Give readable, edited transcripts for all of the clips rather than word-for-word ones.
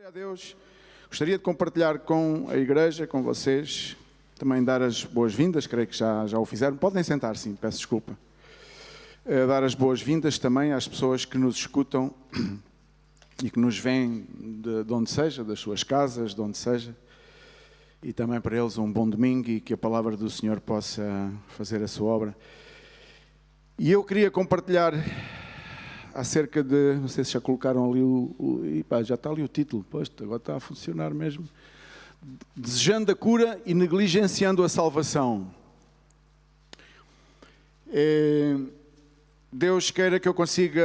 Glória a Deus. Gostaria de compartilhar com a igreja, com vocês, também dar as boas-vindas, creio que já o fizeram. Podem sentar, sim, peço desculpa. Dar as boas-vindas também às pessoas que nos escutam e que nos veem de onde seja, das suas casas, de onde seja. E também para eles um bom domingo e que a palavra do Senhor possa fazer a sua obra. E eu queria compartilhar acerca de, não sei se já colocaram ali já está ali o título, pois, agora está a funcionar mesmo. Desejando a cura e negligenciando a salvação. Deus queira que eu consiga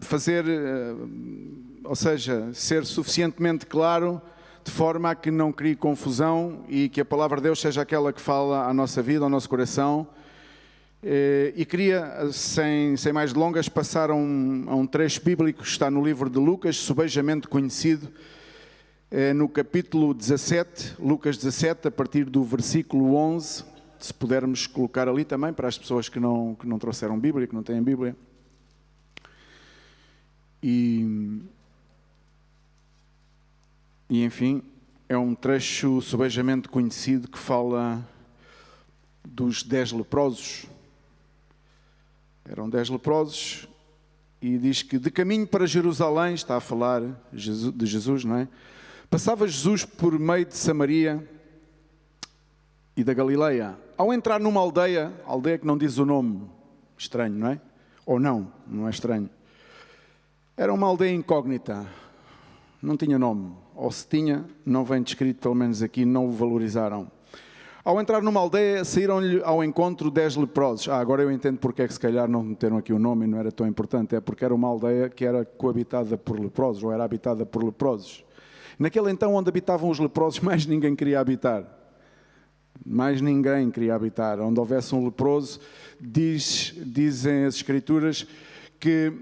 fazer, ou seja, ser suficientemente claro, de forma a que não crie confusão e que a palavra de Deus seja aquela que fala à nossa vida, ao nosso coração. E queria, sem mais delongas, passar a um trecho bíblico que está no livro de Lucas, subejamente conhecido, no capítulo 17, Lucas 17, a partir do versículo 11, se pudermos colocar ali também, para as pessoas que não trouxeram Bíblia, que não têm Bíblia. E enfim, é um trecho subejamente conhecido que fala dos 10 leprosos. Eram 10 leprosos e diz que de caminho para Jerusalém, está a falar de Jesus, não é? Passava Jesus por meio de Samaria e da Galileia. Ao entrar numa aldeia que não diz o nome, estranho, não é? Ou não é estranho. Era uma aldeia incógnita, não tinha nome. Ou se tinha, não vem descrito, pelo menos aqui, não o valorizaram. Ao entrar numa aldeia, saíram-lhe ao encontro 10 leprosos. Agora eu entendo porque é que se calhar não meteram aqui o nome e não era tão importante. É porque era uma aldeia que era coabitada por leprosos, ou era habitada por leprosos. Naquele então onde habitavam os leprosos, mais ninguém queria habitar. Mais ninguém queria habitar. Onde houvesse um leproso, dizem as Escrituras que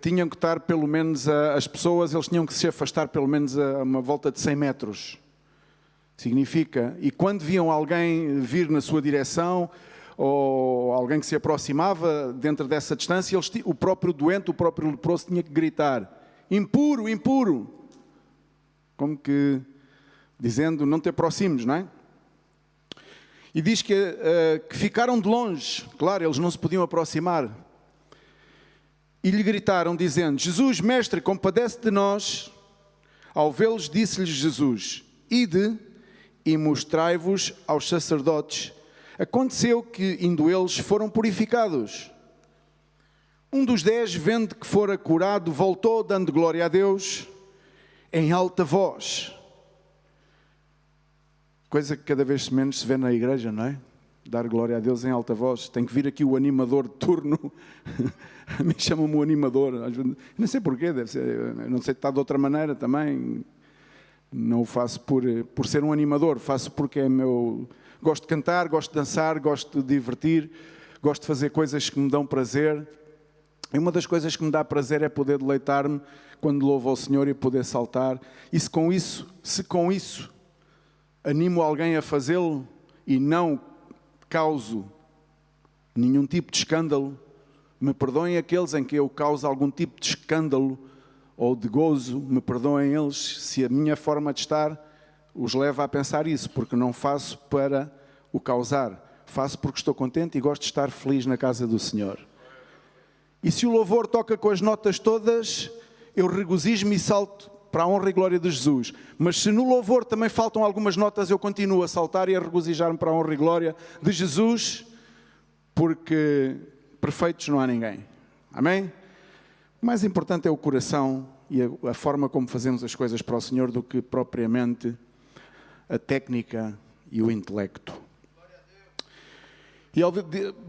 tinham que estar pelo menos, as pessoas, eles tinham que se afastar pelo menos a uma volta de 100 metros. Significa, e quando viam alguém vir na sua direção, ou alguém que se aproximava dentro dessa distância, o próprio doente, o próprio leproso tinha que gritar: impuro, impuro! Como que dizendo, não te aproximes, não é? E diz que ficaram de longe, claro, eles não se podiam aproximar. E lhe gritaram dizendo: Jesus, mestre, compadece de nós. Ao vê-los, disse-lhes Jesus: ide e mostrai-vos aos sacerdotes. Aconteceu que, indo eles, foram purificados. Um dos 10, vendo que fora curado, voltou, dando glória a Deus, em alta voz. Coisa que cada vez menos se vê na igreja, não é? Dar glória a Deus em alta voz. Tem que vir aqui o animador de turno. A mim chamam-me o animador. Não sei porquê, deve ser, não sei se está de outra maneira também. Não o faço por ser um animador, faço porque é meu. Gosto de cantar, gosto de dançar, gosto de divertir, gosto de fazer coisas que me dão prazer. E uma das coisas que me dá prazer é poder deleitar-me quando louvo ao Senhor e poder saltar. E se com isso animo alguém a fazê-lo e não causo nenhum tipo de escândalo, me perdoem aqueles em que eu causo algum tipo de escândalo ou de gozo, me perdoem eles se a minha forma de estar os leva a pensar isso, porque não faço para o causar, faço porque estou contente e gosto de estar feliz na casa do Senhor. E se o louvor toca com as notas todas, eu regozijo-me e salto para a honra e glória de Jesus. Mas se no louvor também faltam algumas notas, eu continuo a saltar e a regozijar-me para a honra e glória de Jesus, porque perfeitos não há ninguém. Amém? O mais importante é o coração e a forma como fazemos as coisas para o Senhor do que propriamente a técnica e o intelecto. E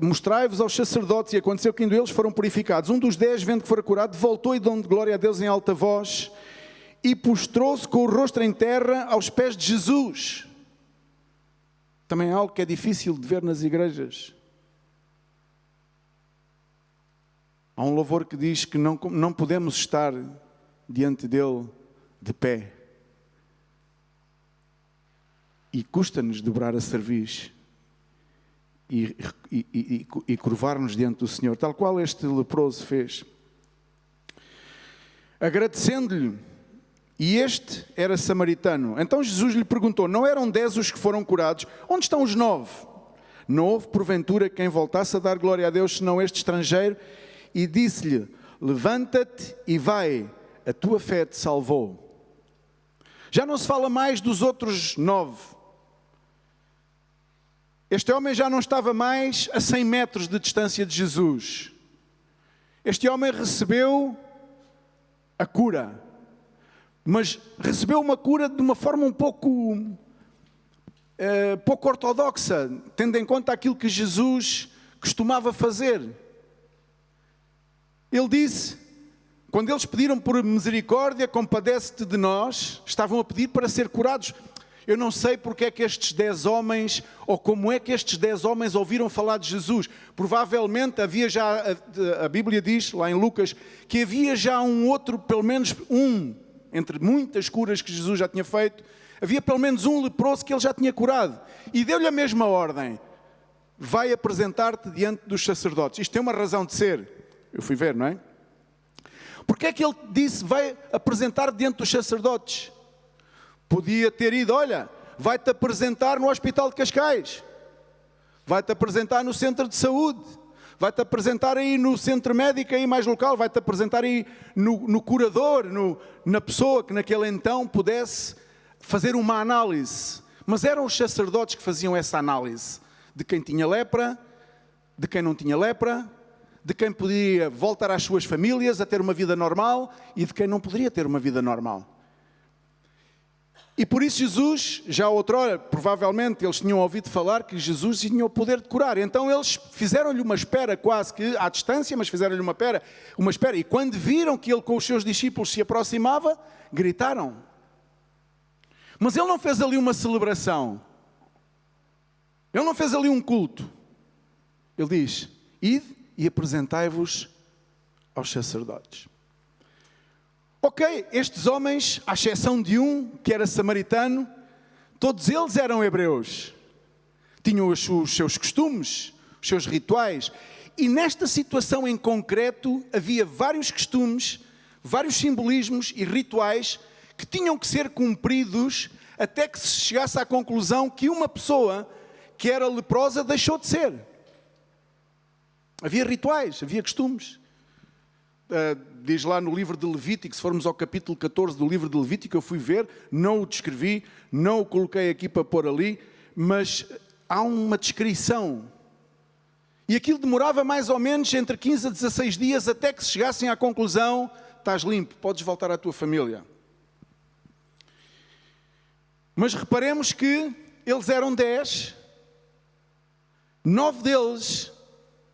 mostrai-vos aos sacerdotes, e aconteceu que indo eles foram purificados. Um dos 10, vendo que fora curado, voltou e dando glória a Deus em alta voz e prostrou-se com o rosto em terra aos pés de Jesus. Também é algo que é difícil de ver nas igrejas. Há um louvor que diz que não podemos estar diante dele de pé. E custa-nos dobrar a cerviz e curvar-nos diante do Senhor, tal qual este leproso fez. Agradecendo-lhe, e este era samaritano. Então Jesus lhe perguntou: não eram 10 os que foram curados? Onde estão os 9? Não houve porventura quem voltasse a dar glória a Deus, senão este estrangeiro? E disse-lhe: levanta-te e vai, a tua fé te salvou. Já não se fala mais dos outros 9. Este homem já não estava mais a 100 metros de distância de Jesus. Este homem recebeu a cura, mas recebeu uma cura de uma forma um pouco ortodoxa, tendo em conta aquilo que Jesus costumava fazer. Ele disse, quando eles pediram por misericórdia, compadece-te de nós, estavam a pedir para ser curados. Eu não sei porque é que estes 10 homens, ou como é que estes 10 homens ouviram falar de Jesus. Provavelmente havia já, a Bíblia diz, lá em Lucas, que havia já um outro, pelo menos um, entre muitas curas que Jesus já tinha feito, havia pelo menos um leproso que ele já tinha curado. E deu-lhe a mesma ordem: vai apresentar-te diante dos sacerdotes. Isto tem uma razão de ser. Eu fui ver, não é? Porque é que ele disse, vai apresentar-te diante dos sacerdotes? Podia ter ido, olha, vai-te apresentar no Hospital de Cascais, vai-te apresentar no Centro de Saúde, vai-te apresentar aí no Centro Médico aí mais local, vai-te apresentar aí no curador, na pessoa que naquele então pudesse fazer uma análise. Mas eram os sacerdotes que faziam essa análise de quem tinha lepra, de quem não tinha lepra, de quem podia voltar às suas famílias a ter uma vida normal e de quem não poderia ter uma vida normal. E por isso Jesus, já outrora, provavelmente eles tinham ouvido falar que Jesus tinha o poder de curar. Então eles fizeram-lhe uma espera quase que à distância, mas fizeram-lhe uma espera. E quando viram que ele com os seus discípulos se aproximava, gritaram. Mas ele não fez ali uma celebração. Ele não fez ali um culto. Ele diz: ide e apresentai-vos aos sacerdotes. Ok, estes homens, à exceção de um que era samaritano, todos eles eram hebreus. Tinham os seus costumes, os seus rituais. E nesta situação em concreto havia vários costumes, vários simbolismos e rituais que tinham que ser cumpridos até que se chegasse à conclusão que uma pessoa que era leprosa deixou de ser. Havia rituais, havia costumes. Diz lá no livro de Levítico, se formos ao capítulo 14 do livro de Levítico, eu fui ver, não o descrevi, não o coloquei aqui para pôr ali, mas há uma descrição. E aquilo demorava mais ou menos entre 15 a 16 dias até que se chegassem à conclusão: estás limpo, podes voltar à tua família. Mas reparemos que eles eram 10, 9 deles,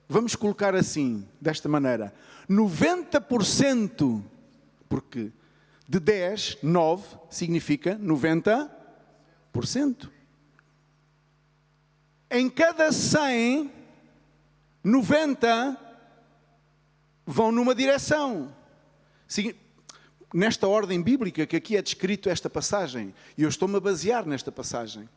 vamos colocar assim, desta maneira, 90%, porque de 10, 9 significa 90%. Em cada 100, 90 vão numa direção. Nesta ordem bíblica que aqui é descrito esta passagem, e eu estou-me a basear nesta passagem.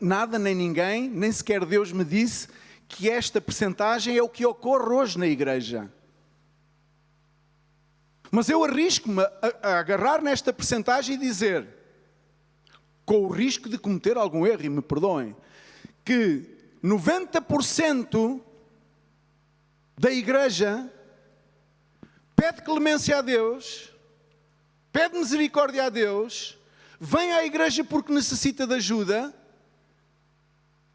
Nada nem ninguém, nem sequer Deus me disse que esta percentagem é o que ocorre hoje na igreja. Mas eu arrisco-me a agarrar nesta percentagem e dizer, com o risco de cometer algum erro, e me perdoem, que 90% da igreja pede clemência a Deus, pede misericórdia a Deus, vem à igreja porque necessita de ajuda.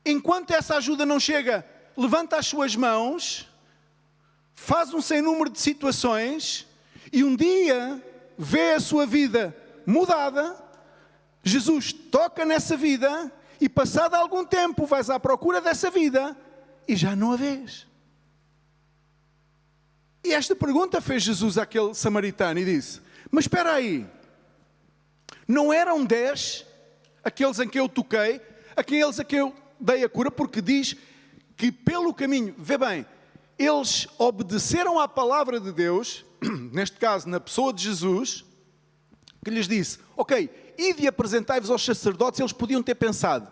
Enquanto essa ajuda não chega, levanta as suas mãos, faz um sem número de situações e um dia vê a sua vida mudada. Jesus toca nessa vida e passado algum tempo vais à procura dessa vida e já não a vês. E esta pergunta fez Jesus àquele samaritano e disse: mas espera aí, não eram 10 aqueles em que eu toquei, aqueles a quem eu dei a cura? Porque diz que pelo caminho, vê bem, eles obedeceram à palavra de Deus, neste caso na pessoa de Jesus, que lhes disse: ok, ide e apresentai-vos aos sacerdotes. Eles podiam ter pensado: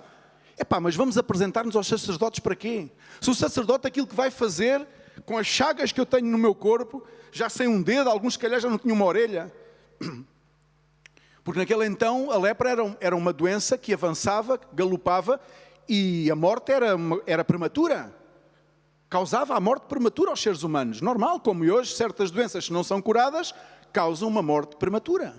mas vamos apresentar-nos aos sacerdotes para quê? Se o sacerdote aquilo que vai fazer com as chagas que eu tenho no meu corpo, já sem um dedo, alguns se calhar já não tinham uma orelha, Porque naquele então a lepra era uma doença que avançava, galopava, e a morte era prematura. Causava a morte prematura aos seres humanos. Normal, como hoje, certas doenças, se não são curadas, causam uma morte prematura.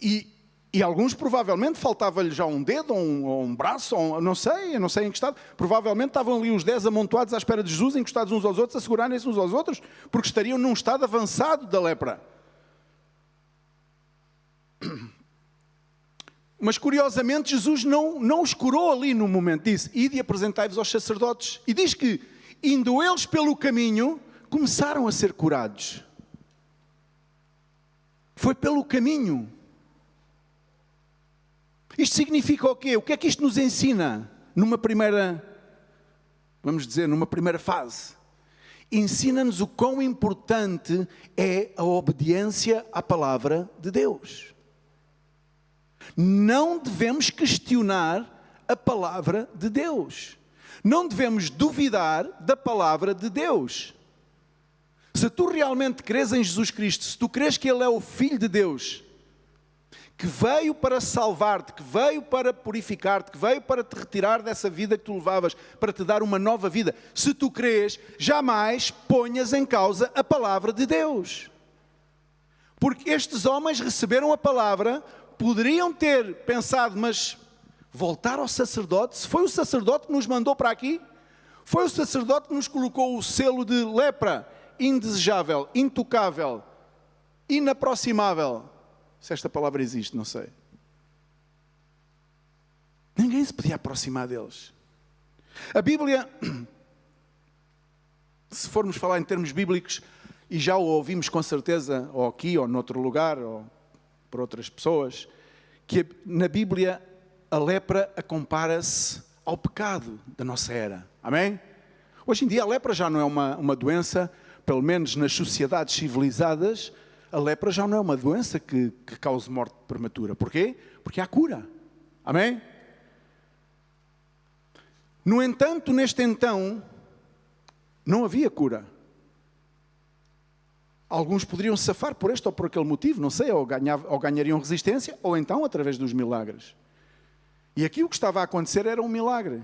E alguns provavelmente faltava-lhe já um dedo, ou um braço, eu não sei em que estado. Provavelmente estavam ali os 10 amontoados à espera de Jesus, encostados uns aos outros, a segurarem-se uns aos outros, porque estariam num estado avançado da lepra. Mas curiosamente Jesus não os curou ali no momento. Disse: ide e apresentai-vos aos sacerdotes. E diz que, indo eles pelo caminho, começaram a ser curados. Foi pelo caminho. Isto significa o quê? O que é que isto nos ensina? Numa primeira fase. Ensina-nos o quão importante é a obediência à palavra de Deus. Não devemos questionar a palavra de Deus. Não devemos duvidar da palavra de Deus. Se tu realmente crês em Jesus Cristo, se tu crês que Ele é o Filho de Deus, que veio para salvar-te, que veio para purificar-te, que veio para te retirar dessa vida que tu levavas, para te dar uma nova vida, se tu crês, jamais ponhas em causa a palavra de Deus. Porque estes homens receberam a palavra, poderiam ter pensado, mas voltar ao sacerdote? Se foi o sacerdote que nos mandou para aqui, foi o sacerdote que nos colocou o selo de lepra, indesejável, intocável, inaproximável. Se esta palavra existe, não sei. Ninguém se podia aproximar deles. A Bíblia, se formos falar em termos bíblicos, e já o ouvimos com certeza, ou aqui, ou noutro lugar, ou por outras pessoas, que na Bíblia a lepra compara-se ao pecado da nossa era. Amém? Hoje em dia a lepra já não é uma doença, pelo menos nas sociedades civilizadas, a lepra já não é uma doença que cause morte prematura. Porquê? Porque há cura. Amém? No entanto, neste então, não havia cura. Alguns poderiam se safar por este ou por aquele motivo, não sei, ou ganhariam resistência, ou então através dos milagres. E aqui o que estava a acontecer era um milagre.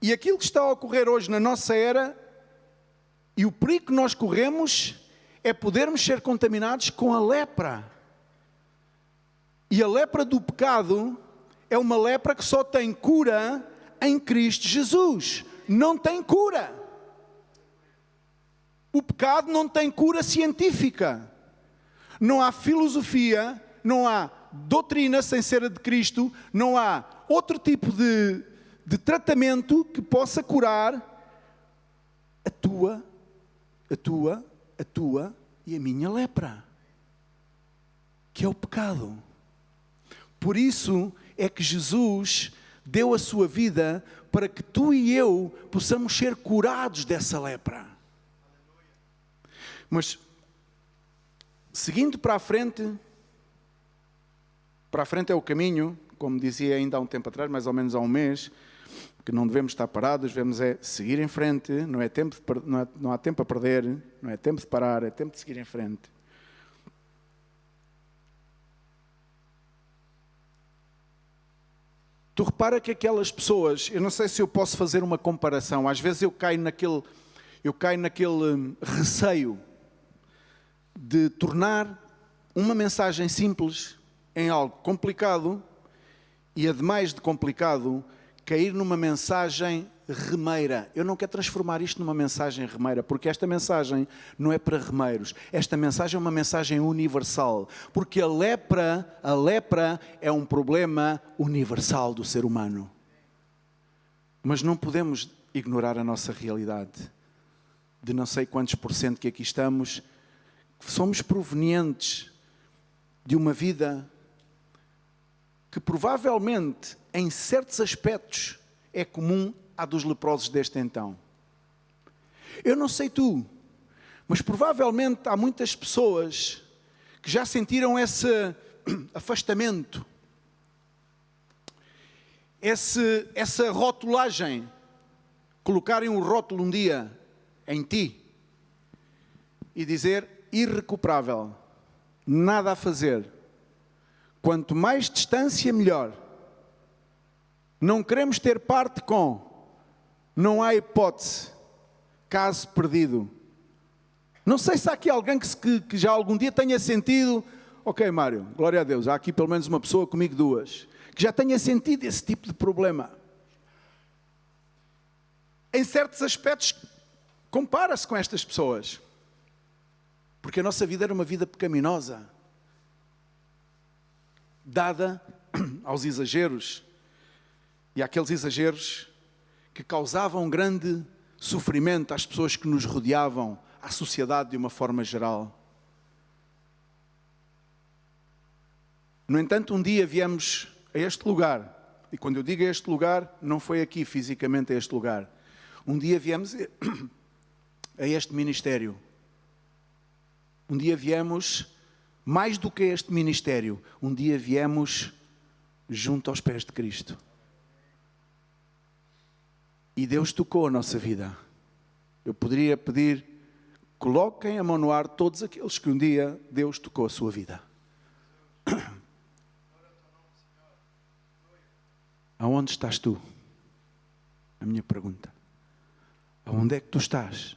E aquilo que está a ocorrer hoje na nossa era, e o perigo que nós corremos, é podermos ser contaminados com a lepra. E a lepra do pecado é uma lepra que só tem cura em Cristo Jesus. Não tem cura. O pecado não tem cura científica. Não há filosofia, não há doutrina sem ser a de Cristo, não há outro tipo de tratamento que possa curar a tua e a minha lepra, que é o pecado. Por isso é que Jesus deu a sua vida para que tu e eu possamos ser curados dessa lepra. Mas, seguindo para a frente é o caminho, como dizia ainda há um tempo atrás, mais ou menos há um mês, que não devemos estar parados, devemos seguir em frente, não há tempo a perder, não é tempo de parar, é tempo de seguir em frente. Tu repara que aquelas pessoas, eu não sei se eu posso fazer uma comparação, às vezes eu caio naquele receio de tornar uma mensagem simples em algo complicado e, ademais de complicado, cair numa mensagem remeira. Eu não quero transformar isto numa mensagem remeira, porque esta mensagem não é para remeiros. Esta mensagem é uma mensagem universal, porque a lepra é um problema universal do ser humano. Mas não podemos ignorar a nossa realidade. De não sei quantos % que aqui estamos, somos provenientes de uma vida que provavelmente, em certos aspectos, é comum à dos leprosos deste então. Eu não sei tu, mas provavelmente há muitas pessoas que já sentiram esse afastamento, essa rotulagem, colocarem um rótulo um dia em ti e dizer: irrecuperável. Nada a fazer. Quanto mais distância, melhor. Não queremos ter parte com. Não há hipótese. Caso perdido. Não sei se há aqui alguém que já algum dia tenha sentido... Ok, Mário, glória a Deus. Há aqui pelo menos uma pessoa, comigo duas, que já tenha sentido esse tipo de problema. Em certos aspectos, compara-se com estas pessoas. Porque a nossa vida era uma vida pecaminosa. Dada aos exageros. E àqueles exageros que causavam grande sofrimento às pessoas que nos rodeavam, à sociedade de uma forma geral. No entanto, um dia viemos a este lugar, e quando eu digo a este lugar, não foi aqui fisicamente a este lugar. Um dia viemos a este ministério. Um dia viemos, mais do que a este ministério, um dia viemos junto aos pés de Cristo. E Deus tocou a nossa vida. Eu poderia pedir, coloquem a mão no ar todos aqueles que um dia Deus tocou a sua vida. Aonde estás tu? A minha pergunta. Aonde é que tu estás?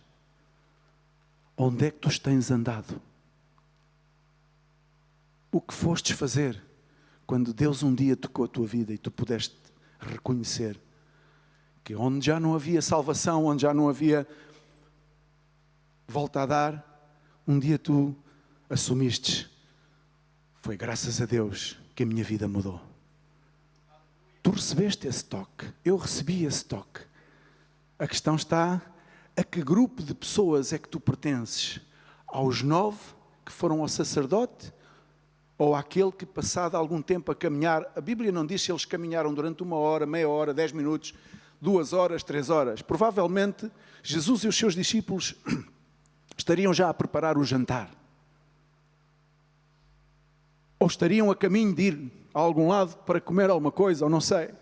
Onde é que tu tens andado? O que fostes fazer quando Deus um dia tocou a tua vida e tu pudeste reconhecer que onde já não havia salvação, onde já não havia volta a dar, um dia tu assumiste. Foi graças a Deus que a minha vida mudou. Tu recebeste esse toque. Eu recebi esse toque. A questão está, a que grupo de pessoas é que tu pertences? Aos 9 que foram ao sacerdote? Ou àquele que, passado algum tempo a caminhar, a Bíblia não diz se eles caminharam durante 1 hora, meia hora, 10 minutos, 2 horas, 3 horas. Provavelmente, Jesus e os seus discípulos estariam já a preparar o jantar. Ou estariam a caminho de ir a algum lado para comer alguma coisa, ou não sei.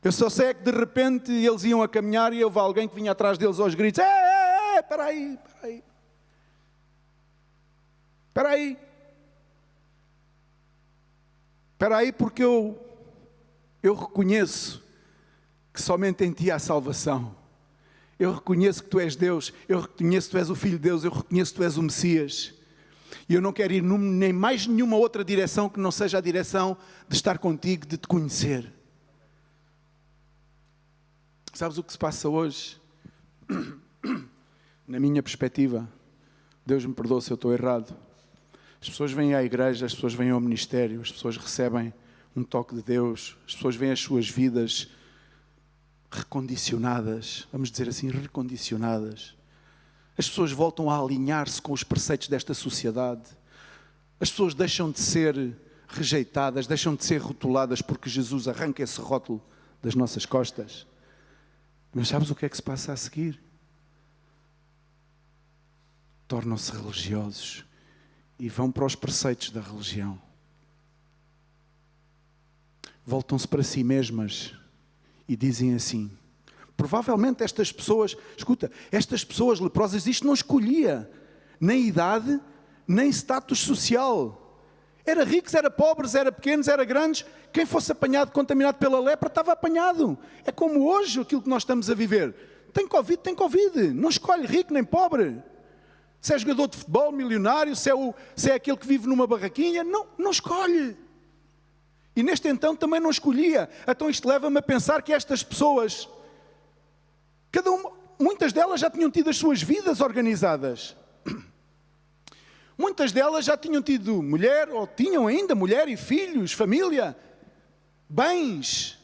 Eu só sei que de repente eles iam a caminhar e houve alguém que vinha atrás deles aos gritos. Espera aí, espera aí. Espera aí. Espera aí, porque eu reconheço que somente em Ti há salvação. Eu reconheço que Tu és Deus. Eu reconheço que Tu és o Filho de Deus. Eu reconheço que Tu és o Messias. E eu não quero ir nem mais nenhuma outra direção que não seja a direção de estar contigo, de Te conhecer. Sabes o que se passa hoje? Na minha perspectiva, Deus me perdoe se eu estou errado. As pessoas vêm à igreja, as pessoas vêm ao ministério, as pessoas recebem um toque de Deus, as pessoas veem as suas vidas recondicionadas, vamos dizer assim, recondicionadas. As pessoas voltam a alinhar-se com os preceitos desta sociedade. As pessoas deixam de ser rejeitadas, deixam de ser rotuladas porque Jesus arranca esse rótulo das nossas costas. Mas sabes o que é que se passa a seguir? Tornam-se religiosos e vão para os preceitos da religião. Voltam-se para si mesmas e dizem assim. Provavelmente estas pessoas, escuta, estas pessoas leprosas, isto não escolhia nem idade, nem status social. Era ricos, era pobres, era pequenos, era grandes. Quem fosse apanhado, contaminado pela lepra, estava apanhado. É como hoje aquilo que nós estamos a viver. Tem Covid, tem Covid. Não escolhe rico nem pobre. Se é jogador de futebol, milionário, se é aquele que vive numa barraquinha, não escolhe. E neste então também não escolhia. Então isto leva-me a pensar que estas pessoas, muitas delas já tinham tido as suas vidas organizadas. Muitas delas já tinham tido mulher, ou tinham ainda mulher e filhos, família, bens,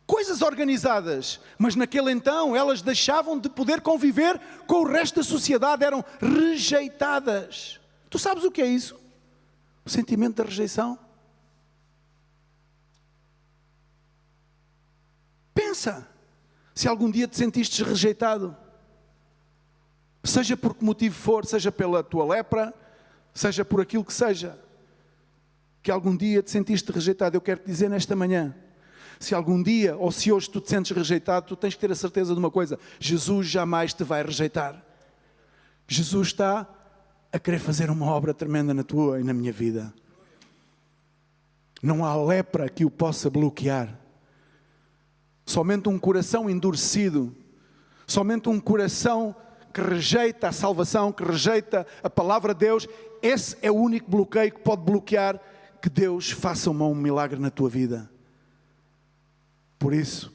coisas organizadas. Mas naquele então elas deixavam de poder conviver com o resto da sociedade, eram rejeitadas. Tu sabes o que é isso? O sentimento da rejeição? Pensa, se algum dia te sentistes rejeitado, seja por que motivo for, seja pela tua lepra, seja por aquilo que seja, que algum dia te sentiste rejeitado, eu quero te dizer nesta manhã, se algum dia ou se hoje tu te sentes rejeitado, tu tens que ter a certeza de uma coisa: Jesus jamais te vai rejeitar. Jesus está a querer fazer uma obra tremenda na tua e na minha vida. Não há lepra que o possa bloquear. Somente um coração endurecido, somente um coração que rejeita a salvação, que rejeita a palavra de Deus, esse é o único bloqueio que pode bloquear que Deus faça um milagre na tua vida. Por isso,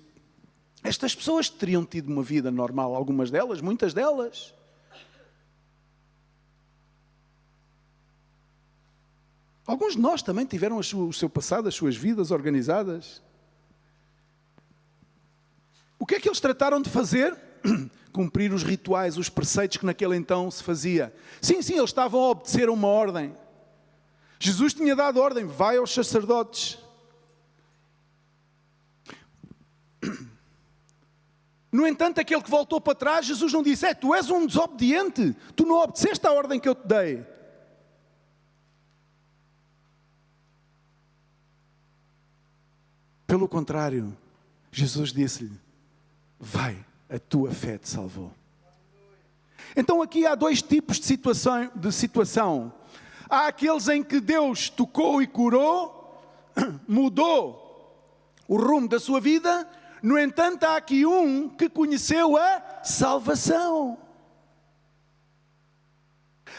estas pessoas teriam tido uma vida normal, algumas delas, muitas delas. Alguns de nós também tiveram o seu passado, as suas vidas organizadas. O que é que eles trataram de fazer? Cumprir os rituais, os preceitos que naquele então se fazia. Sim, eles estavam a obedecer a uma ordem. Jesus tinha dado ordem, vai aos sacerdotes. No entanto, aquele que voltou para trás, Jesus não disse, tu és um desobediente, tu não obedeceste à ordem que eu te dei. Pelo contrário, Jesus disse-lhe, vai, a tua fé te salvou. Então aqui há dois tipos de situação. Há aqueles em que Deus tocou e curou, mudou o rumo da sua vida. No entanto, há aqui um que conheceu a salvação.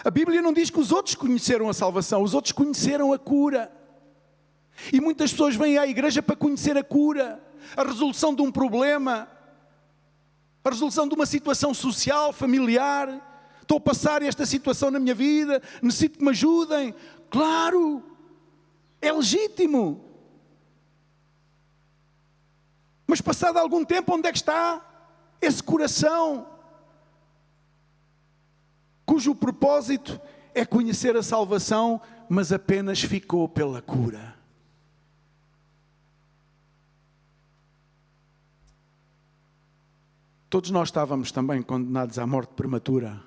A Bíblia não diz que os outros conheceram a salvação, os outros conheceram a cura. E muitas pessoas vêm à igreja para conhecer a cura, a resolução de um problema, a resolução de uma situação social, familiar. Estou a passar esta situação na minha vida, necessito que me ajudem. Claro, é legítimo. Mas passado algum tempo, onde é que está esse coração? Cujo propósito é conhecer a salvação, mas apenas ficou pela cura. Todos nós estávamos também condenados à morte prematura.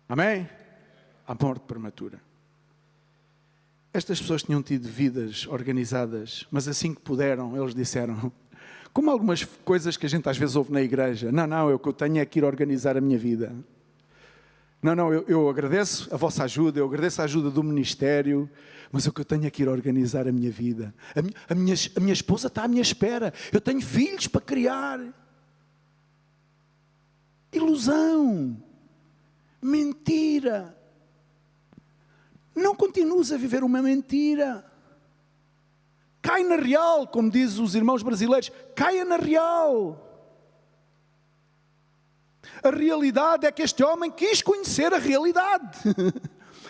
Amém? À morte prematura. Estas pessoas tinham tido vidas organizadas, mas assim que puderam, eles disseram, como algumas coisas que a gente às vezes ouve na igreja, não, o que eu tenho é que ir organizar a minha vida. Não, eu agradeço a vossa ajuda, eu agradeço a ajuda do ministério, mas o que eu tenho é que ir organizar a minha vida. A minha esposa está à minha espera, eu tenho filhos para criar. Ilusão, mentira. Não continues a viver uma mentira. Cai na real, como dizem os irmãos brasileiros, caia na real. A realidade é que este homem quis conhecer a realidade.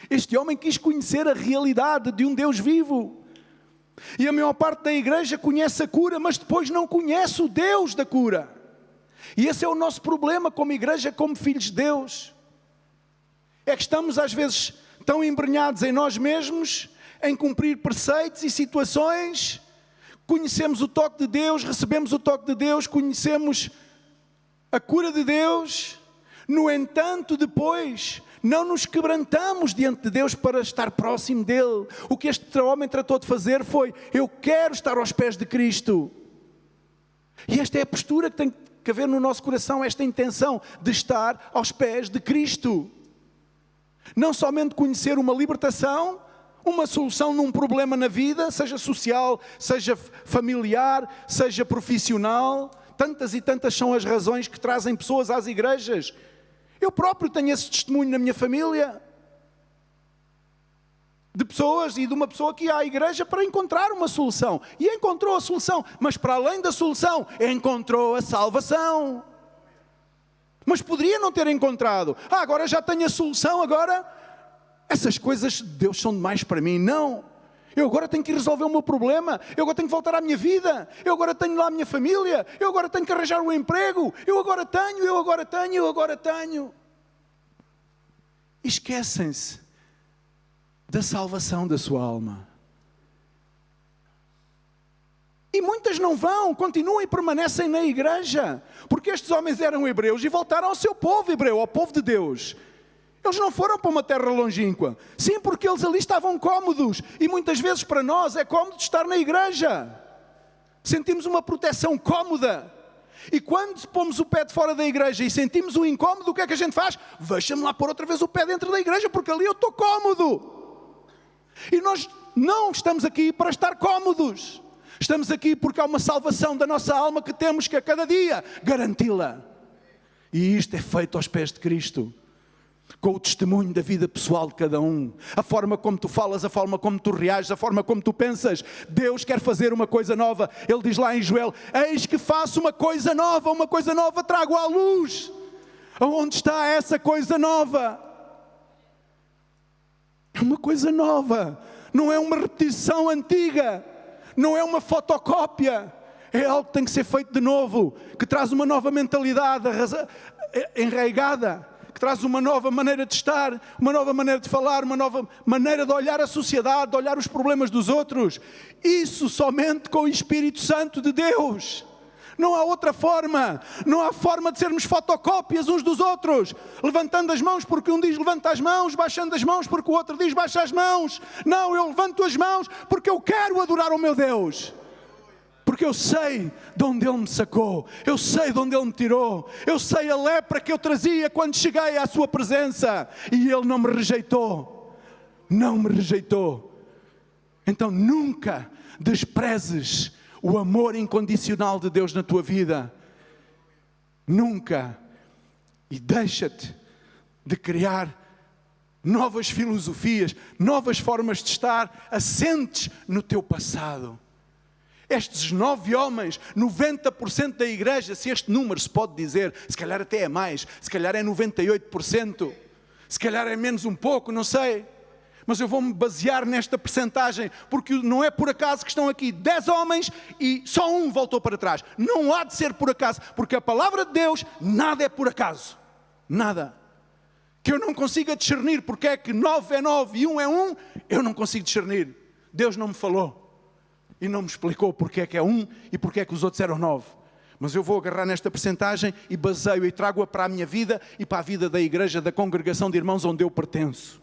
Este homem quis conhecer a realidade de um Deus vivo. E a maior parte da igreja conhece a cura, mas depois não conhece o Deus da cura. E esse é o nosso problema como igreja, como filhos de Deus. É que estamos às vezes tão embrenhados em nós mesmos, em cumprir preceitos e situações. Conhecemos o toque de Deus, recebemos o toque de Deus, conhecemos a cura de Deus. No entanto, depois não nos quebrantamos diante de Deus para estar próximo dEle. O que este homem tratou de fazer foi, eu quero estar aos pés de Cristo. E esta é a postura que tem que haver no nosso coração, esta intenção de estar aos pés de Cristo. Não somente conhecer uma libertação, uma solução num problema na vida, seja social, seja familiar, seja profissional. Tantas e tantas são as razões que trazem pessoas às igrejas. Eu próprio tenho esse testemunho na minha família. De pessoas e de uma pessoa que ia à igreja para encontrar uma solução. E encontrou a solução, mas para além da solução, encontrou a salvação. Mas poderia não ter encontrado. Agora já tenho a solução, agora essas coisas de Deus são demais para mim. Não. Eu agora tenho que resolver o meu problema. Eu agora tenho que voltar à minha vida. Eu agora tenho lá a minha família. Eu agora tenho que arranjar um emprego. Eu agora tenho. Esquecem-se da salvação da sua alma. E muitas não vão, continuam e permanecem na igreja. Porque estes homens eram hebreus e voltaram ao seu povo hebreu, ao povo de Deus. Eles não foram para uma terra longínqua. Sim, porque eles ali estavam cómodos. E muitas vezes para nós é cómodo estar na igreja. Sentimos uma proteção cómoda. E quando pomos o pé de fora da igreja e sentimos o incómodo, o que é que a gente faz? Deixa-me lá pôr outra vez o pé dentro da igreja, porque ali eu estou cómodo. E nós não estamos aqui para estar cómodos. Estamos aqui porque há uma salvação da nossa alma que temos que a cada dia garanti-la. E isto é feito aos pés de Cristo, com o testemunho da vida pessoal de cada um. A forma como tu falas, a forma como tu reages, a forma como tu pensas. Deus quer fazer uma coisa nova. Ele diz lá em Joel: eis que faço uma coisa nova trago à luz. Onde está essa coisa nova? É uma coisa nova, não é uma repetição antiga, não é uma fotocópia. É algo que tem que ser feito de novo, que traz uma nova mentalidade enraigada, que traz uma nova maneira de estar, uma nova maneira de falar, uma nova maneira de olhar a sociedade, de olhar os problemas dos outros. Isso somente com o Espírito Santo de Deus. Não há outra forma. Não há forma de sermos fotocópias uns dos outros, levantando as mãos porque um diz levanta as mãos, baixando as mãos porque o outro diz baixa as mãos. Não, eu levanto as mãos porque eu quero adorar o meu Deus. Porque eu sei de onde Ele me sacou, eu sei de onde Ele me tirou, eu sei a lepra que eu trazia quando cheguei à Sua presença, e Ele não me rejeitou, não me rejeitou. Então nunca desprezes o amor incondicional de Deus na tua vida, nunca, e deixa-te de criar novas filosofias, novas formas de estar, assentes no teu passado. Estes 9 homens, 90% da igreja, se este número se pode dizer, se calhar até é mais, se calhar é 98%, se calhar é menos um pouco, não sei. Mas eu vou-me basear nesta percentagem, porque não é por acaso que estão aqui 10 homens e só um voltou para trás. Não há de ser por acaso, porque a palavra de Deus, nada é por acaso. Nada. Que eu não consiga discernir porque é que 9 é 9 e 1 é 1, eu não consigo discernir. Deus não me falou. E não me explicou porque é que é 1 e porque é que os outros eram 9. Mas eu vou agarrar nesta percentagem e baseio e trago-a para a minha vida e para a vida da igreja, da congregação de irmãos onde eu pertenço.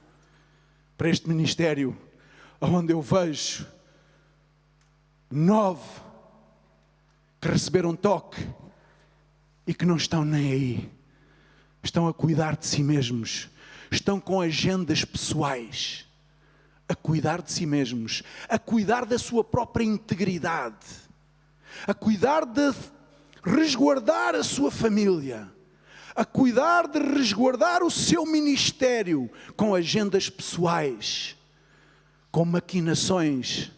Para este ministério, onde eu vejo 9 que receberam toque e que não estão nem aí. Estão a cuidar de si mesmos. Estão com agendas pessoais. A cuidar de si mesmos, a cuidar da sua própria integridade, a cuidar de resguardar a sua família, a cuidar de resguardar o seu ministério com agendas pessoais, com maquinações,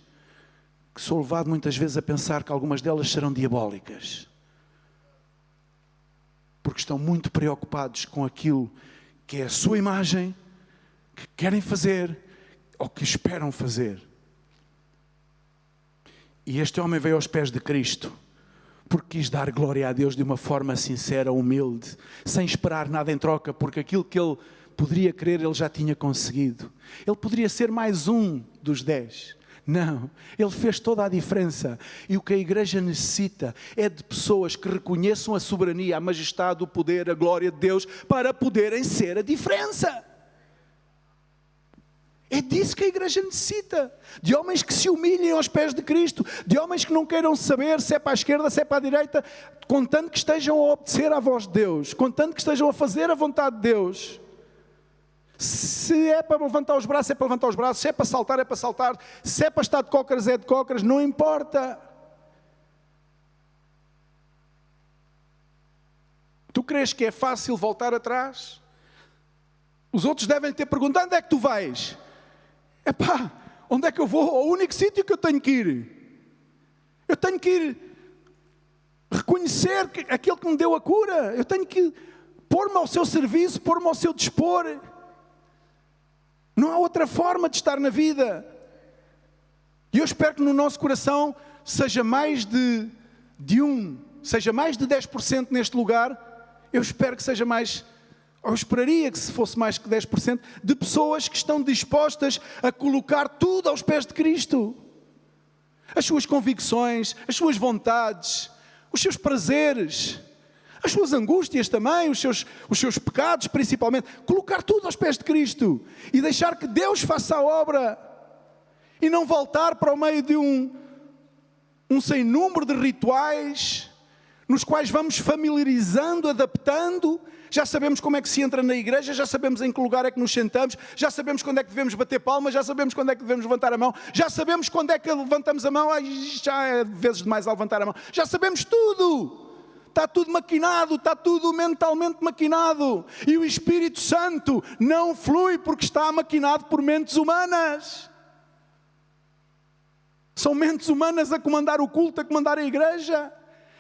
que sou levado muitas vezes a pensar que algumas delas serão diabólicas, porque estão muito preocupados com aquilo que é a sua imagem, que querem fazer, ou que esperam fazer. E este homem veio aos pés de Cristo porque quis dar glória a Deus de uma forma sincera, humilde, sem esperar nada em troca, porque aquilo que ele poderia querer ele já tinha conseguido. Ele poderia ser mais um dos 10. Não, ele fez toda a diferença. E o que a igreja necessita é de pessoas que reconheçam a soberania, a majestade, o poder, a glória de Deus para poderem ser a diferença. É disso que a igreja necessita, de homens que se humilhem aos pés de Cristo, de homens que não queiram saber se é para a esquerda, se é para a direita, contanto que estejam a obedecer à voz de Deus, contanto que estejam a fazer a vontade de Deus. Se é para levantar os braços, é para levantar os braços, se é para saltar, é para saltar, se é para estar de cócoras, é de cócoras, não importa. Tu crees que é fácil voltar atrás? Os outros devem ter perguntado: onde é que tu vais? Epá, onde é que eu vou? Ao único sítio que eu tenho que ir. Eu tenho que ir reconhecer aquele que me deu a cura. Eu tenho que pôr-me ao seu serviço, pôr-me ao seu dispor. Não há outra forma de estar na vida. E eu espero que no nosso coração seja mais de 10% neste lugar. Eu espero que seja mais... Eu esperaria que se fosse mais que 10% de pessoas que estão dispostas a colocar tudo aos pés de Cristo. As suas convicções, as suas vontades, os seus prazeres, as suas angústias também, os seus pecados principalmente. Colocar tudo aos pés de Cristo e deixar que Deus faça a obra. E não voltar para o meio de um sem número de rituais, nos quais vamos familiarizando, adaptando. Já sabemos como é que se entra na igreja, já sabemos em que lugar é que nos sentamos, já sabemos quando é que devemos bater palmas, já sabemos quando é que devemos levantar a mão, já sabemos quando é que levantamos a mão, já é vezes demais a levantar a mão, já sabemos tudo. Está tudo maquinado, está tudo mentalmente maquinado. E o Espírito Santo não flui porque está maquinado por mentes humanas. São mentes humanas a comandar o culto, a comandar a igreja.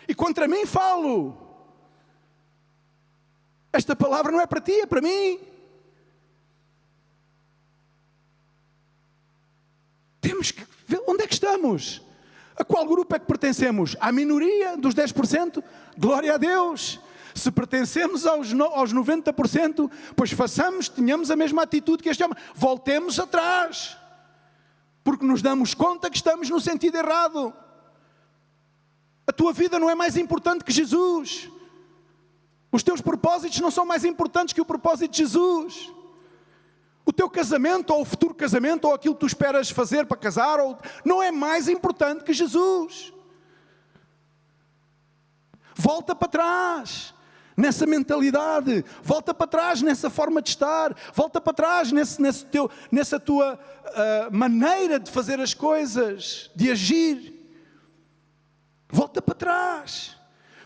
E contra mim falo. Esta palavra não é para ti, é para mim. Temos que ver onde é que estamos. A qual grupo é que pertencemos? À minoria dos 10%? Glória a Deus. Se pertencemos aos 90%, pois tenhamos a mesma atitude que este homem. Voltemos atrás. Porque nos damos conta que estamos no sentido errado. A tua vida não é mais importante que Jesus. Os teus propósitos não são mais importantes que o propósito de Jesus. O teu casamento, ou o futuro casamento, ou aquilo que tu esperas fazer para casar, não é mais importante que Jesus. Volta para trás nessa mentalidade, volta para trás nessa forma de estar, volta para trás nessa tua maneira de fazer as coisas, de agir. Volta para trás.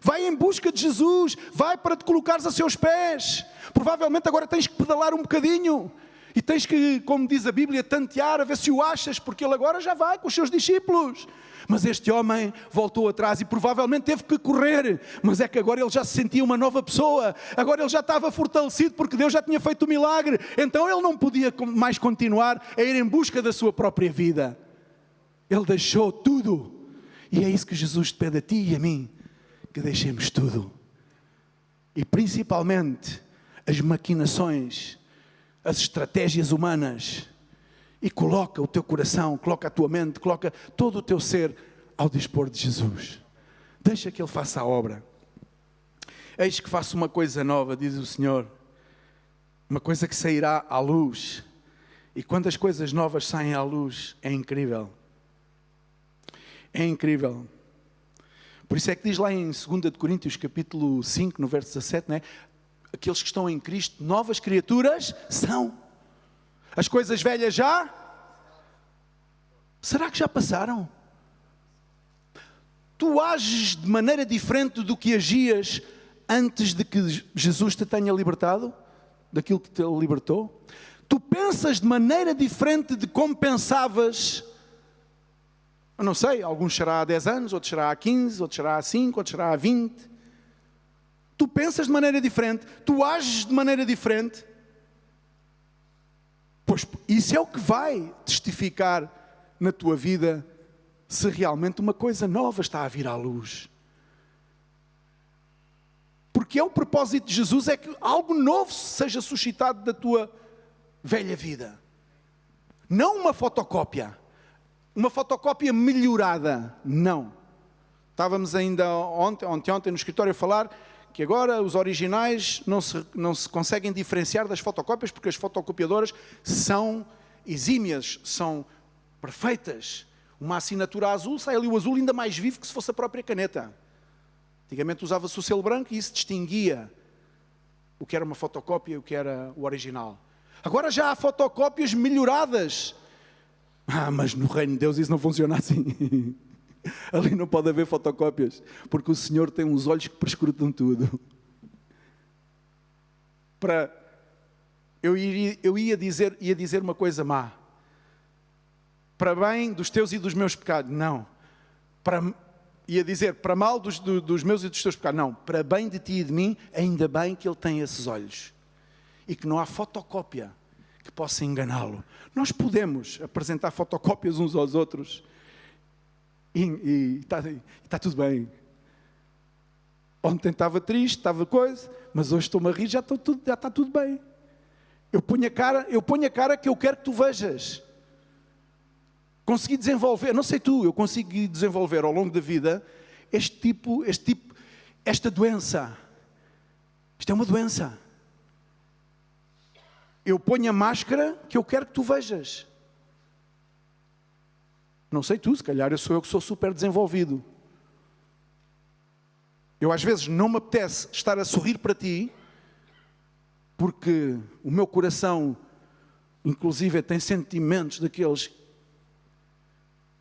Vai em busca de Jesus, vai para te colocares a seus pés. Provavelmente agora tens que pedalar um bocadinho e tens que, como diz a Bíblia, tantear a ver se o achas, porque ele agora já vai com os seus discípulos. Mas este homem voltou atrás e provavelmente teve que correr, mas é que agora ele já se sentia uma nova pessoa, agora ele já estava fortalecido porque Deus já tinha feito o milagre, então ele não podia mais continuar a ir em busca da sua própria vida. Ele deixou tudo, e é isso que Jesus te pede a ti e a mim, que deixemos tudo, e principalmente as maquinações, as estratégias humanas, e coloca o teu coração, coloca a tua mente, coloca todo o teu ser ao dispor de Jesus. Deixa que Ele faça a obra. Eis que faço uma coisa nova, diz o Senhor, uma coisa que sairá à luz, e quando as coisas novas saem à luz, é incrível. É incrível. Por isso é que diz lá em 2 Coríntios capítulo 5, no verso 17, não é? Aqueles que estão em Cristo, novas criaturas são. As coisas velhas já? Será que já passaram? Tu ages de maneira diferente do que agias antes de que Jesus te tenha libertado? Daquilo que te libertou? Tu pensas de maneira diferente de como pensavas? Eu não sei, alguns será há 10 anos, outros será há 15, outros será há 5, outros será há 20. Tu pensas de maneira diferente, tu ages de maneira diferente. Pois isso é o que vai testificar na tua vida se realmente uma coisa nova está a vir à luz. Porque é o propósito de Jesus, é que algo novo seja suscitado da tua velha vida. Não uma fotocópia. Uma fotocópia melhorada, não. Estávamos ainda ontem no escritório a falar que agora os originais não se conseguem diferenciar das fotocópias porque as fotocopiadoras são exímias, são perfeitas. Uma assinatura azul, sai ali o azul ainda mais vivo que se fosse a própria caneta. Antigamente usava-se o selo branco e isso distinguia o que era uma fotocópia e o que era o original. Agora já há fotocópias melhoradas. Mas no reino de Deus isso não funciona assim. Ali não pode haver fotocópias, porque o Senhor tem uns olhos que perscrutam tudo. Eu ia dizer uma coisa má. Para bem dos teus e dos meus pecados. Não. Ia dizer para mal dos meus e dos teus pecados. Não. Para bem de ti e de mim, ainda bem que Ele tem esses olhos. E que não há fotocópia que possa enganá-lo. Nós podemos apresentar fotocópias uns aos outros e está tudo bem. Ontem estava triste, estava coisa, mas hoje estou-me a rir, já está tudo bem. Eu ponho a cara que eu quero que tu vejas. Consegui desenvolver, não sei tu, eu consegui desenvolver ao longo da vida esta doença. Isto é uma doença. Eu ponho a máscara que eu quero que tu vejas. Não sei tu, se calhar sou eu que sou super desenvolvido. Eu às vezes não me apetece estar a sorrir para ti, porque o meu coração, inclusive, tem sentimentos daqueles,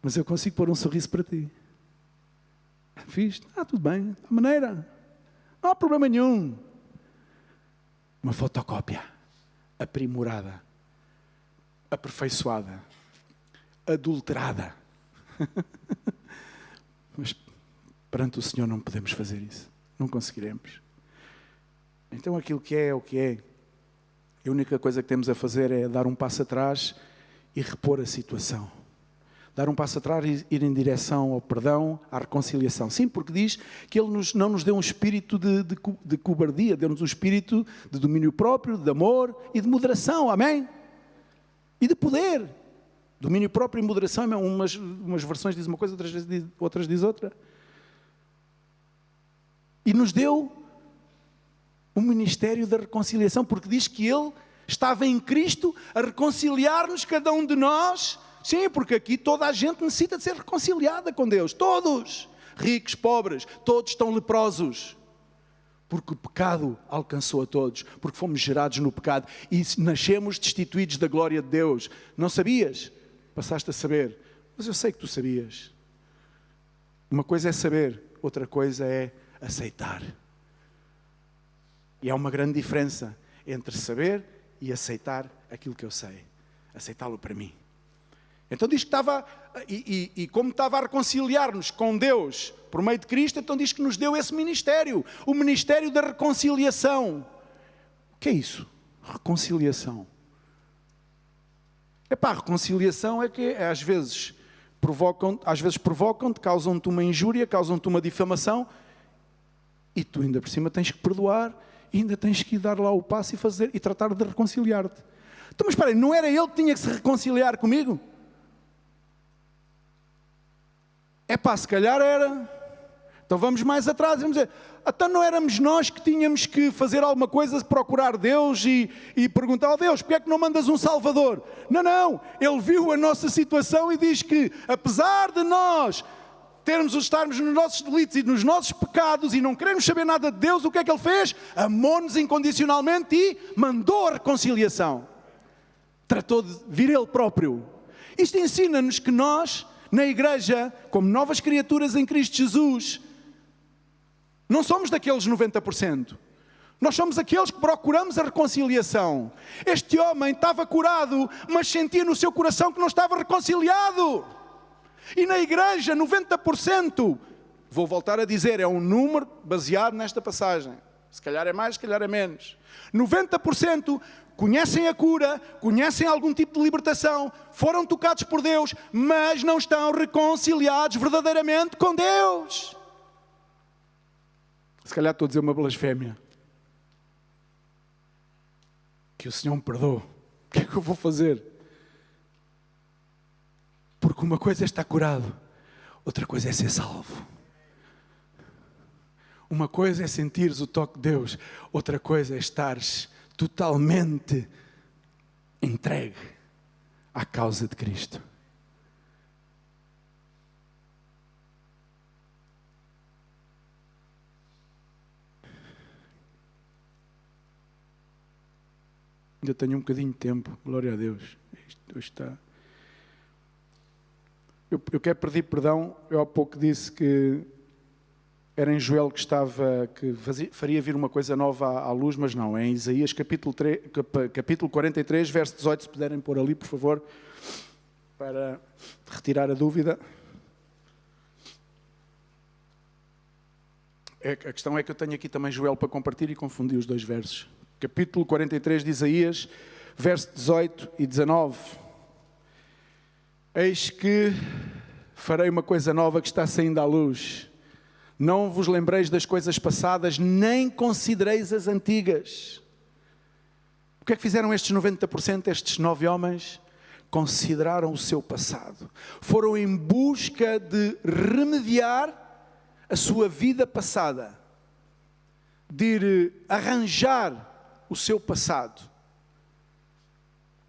mas eu consigo pôr um sorriso para ti. Fiz, tudo bem, da maneira, não há problema nenhum. Uma fotocópia aprimorada, aperfeiçoada, adulterada. Mas perante o Senhor não podemos fazer isso, não conseguiremos. Então aquilo que é o que é. A única coisa que temos a fazer é dar um passo atrás e repor a situação. Dar um passo atrás e ir em direção ao perdão, à reconciliação. Sim, porque diz que Ele não nos deu um espírito de cobardia, deu-nos um espírito de domínio próprio, de amor e de moderação, amém? E de poder. Domínio próprio e moderação, umas versões dizem uma coisa, outras dizem outra. E nos deu o ministério da reconciliação, porque diz que Ele estava em Cristo a reconciliar-nos, cada um de nós. Sim, porque aqui toda a gente necessita de ser reconciliada com Deus. Todos. Ricos, pobres, todos estão leprosos. Porque o pecado alcançou a todos. Porque fomos gerados no pecado e nascemos destituídos da glória de Deus. Não sabias? Passaste a saber. Mas eu sei que tu sabias. Uma coisa é saber, outra coisa é aceitar. E há uma grande diferença entre saber e aceitar aquilo que eu sei. Aceitá-lo para mim. Então diz que estava, e como estava a reconciliar-nos com Deus por meio de Cristo, então diz que nos deu esse ministério, o ministério da reconciliação. O que é isso? Reconciliação. Reconciliação é que às vezes provocam-te, causam-te uma injúria, causam-te uma difamação, e tu ainda por cima tens que perdoar, e ainda tens que dar lá o passo e tratar de reconciliar-te. Então, mas espera aí, não era ele que tinha que se reconciliar comigo? Se calhar era. Então vamos mais atrás, vamos dizer, então não éramos nós que tínhamos que fazer alguma coisa, procurar Deus e perguntar, Deus, porque é que não mandas um Salvador? Não, Ele viu a nossa situação e diz que, apesar de nós estarmos nos nossos delitos e nos nossos pecados e não queremos saber nada de Deus, o que é que Ele fez? Amou-nos incondicionalmente e mandou a reconciliação. Tratou de vir Ele próprio. Isto ensina-nos que nós, na igreja, como novas criaturas em Cristo Jesus, não somos daqueles 90%. Nós somos aqueles que procuramos a reconciliação. Este homem estava curado, mas sentia no seu coração que não estava reconciliado. E na igreja, 90%, vou voltar a dizer, é um número baseado nesta passagem. Se calhar é mais, se calhar é menos. 90% conhecem a cura, conhecem algum tipo de libertação, foram tocados por Deus, mas não estão reconciliados verdadeiramente com Deus. Se calhar estou a dizer uma blasfémia. Que o Senhor me perdoe. O que é que eu vou fazer? Porque uma coisa é estar curado, outra coisa é ser salvo. Uma coisa é sentires o toque de Deus, outra coisa é estares totalmente entregue à causa de Cristo. Ainda tenho um bocadinho de tempo, glória a Deus. Isto está... Eu quero pedir perdão, eu há pouco disse que era em Joel que faria vir uma coisa nova à luz, mas não, é em Isaías capítulo 43, verso 18, se puderem pôr ali, por favor, para retirar a dúvida. A questão é que eu tenho aqui também Joel para compartilhar e confundi os dois versos. Capítulo 43 de Isaías, verso 18 e 19. Eis que farei uma coisa nova que está saindo à luz. Não vos lembreis das coisas passadas, nem considereis as antigas. O que é que fizeram estes 90%, estes 9 homens? Consideraram o seu passado. Foram em busca de remediar a sua vida passada. De ir arranjar o seu passado.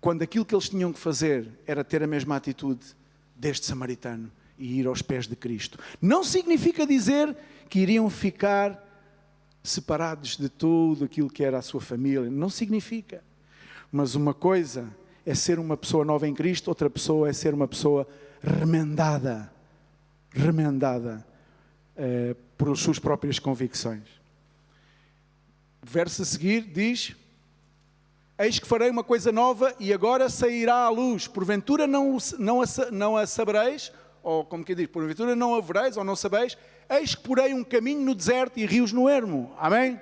Quando aquilo que eles tinham que fazer era ter a mesma atitude deste samaritano e ir aos pés de Cristo. Não significa dizer que iriam ficar separados de tudo aquilo que era a sua família. Não significa. Mas uma coisa é ser uma pessoa nova em Cristo, outra pessoa é ser uma pessoa remendada por suas próprias convicções. O verso a seguir diz: eis que farei uma coisa nova e agora sairá à luz. Porventura não a sabereis, ou como que diz, porventura não a vereis ou não sabeis, eis que porei um caminho no deserto e rios no ermo. Amém?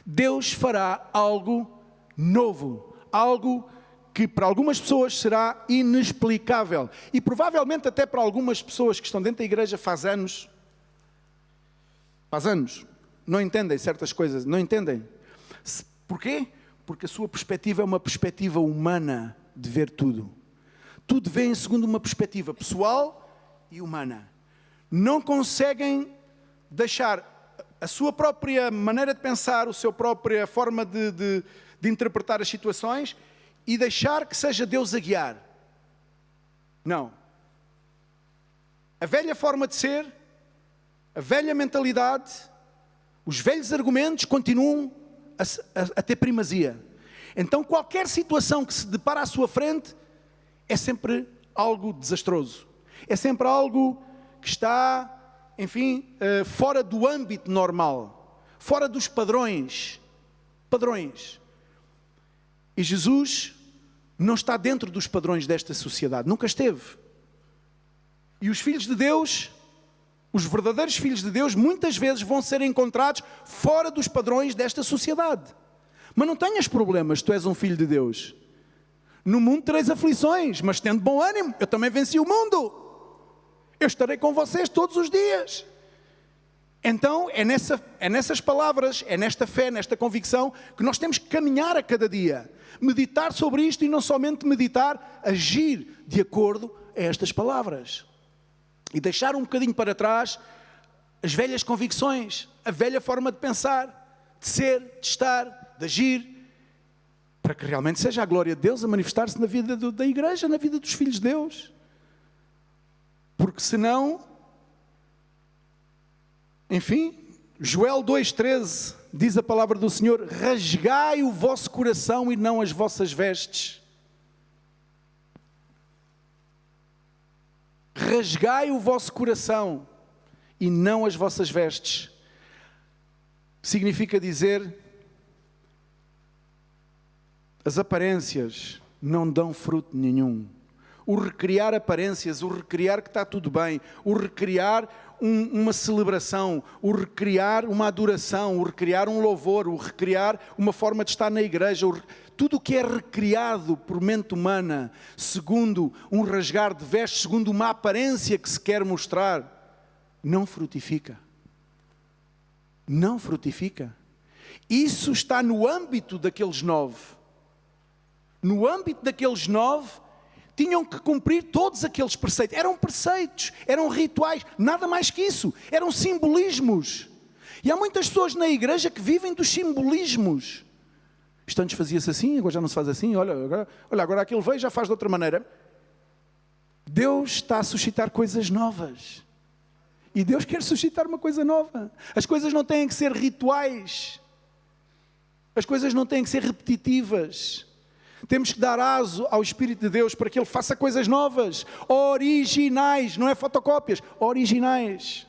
Deus fará algo novo, algo que para algumas pessoas será inexplicável. E provavelmente até para algumas pessoas que estão dentro da igreja faz anos, não entendem certas coisas, não entendem. Porquê? Porque a sua perspectiva é uma perspectiva humana de ver tudo. Tudo vem segundo uma perspectiva pessoal e humana. Não conseguem deixar a sua própria maneira de pensar, a sua própria forma de interpretar as situações e deixar que seja Deus a guiar. Não. A velha forma de ser, a velha mentalidade, os velhos argumentos continuam a ter primazia. Então qualquer situação que se depara à sua frente é sempre algo desastroso. É sempre algo que está, enfim, fora do âmbito normal, fora dos padrões. E Jesus não está dentro dos padrões desta sociedade, nunca esteve. E os filhos de Deus, os verdadeiros filhos de Deus, muitas vezes vão ser encontrados fora dos padrões desta sociedade. Mas não tenhas problemas, tu és um filho de Deus. No mundo tereis aflições, mas tendo bom ânimo, eu também venci o mundo. Eu estarei com vocês todos os dias. Então é nessas palavras, é nesta fé, nesta convicção que nós temos que caminhar a cada dia. Meditar sobre isto e não somente meditar, agir de acordo a estas palavras. E deixar um bocadinho para trás as velhas convicções, a velha forma de pensar, de ser, de estar, de agir, para que realmente seja a glória de Deus a manifestar-se na vida da igreja, na vida dos filhos de Deus. Porque senão, enfim, Joel 2,13 diz a palavra do Senhor: rasgai o vosso coração e não as vossas vestes. Rasgai o vosso coração e não as vossas vestes. Significa dizer, as aparências não dão fruto nenhum. O recriar aparências, o recriar que está tudo bem, o recriar uma celebração, o recriar uma adoração, o recriar um louvor, o recriar uma forma de estar na igreja, tudo o que é recriado por mente humana, segundo um rasgar de vestes, segundo uma aparência que se quer mostrar, não frutifica. Não frutifica. Isso está no âmbito daqueles 9. No âmbito daqueles 9, tinham que cumprir todos aqueles preceitos. Eram preceitos, eram rituais, nada mais que isso. Eram simbolismos. E há muitas pessoas na igreja que vivem dos simbolismos. Isto antes fazia-se assim, agora já não se faz assim. Olha, agora aquilo veio, já faz de outra maneira. Deus está a suscitar coisas novas. E Deus quer suscitar uma coisa nova. As coisas não têm que ser rituais. As coisas não têm que ser repetitivas. Temos que dar aso ao Espírito de Deus para que Ele faça coisas novas, originais, não é fotocópias, originais.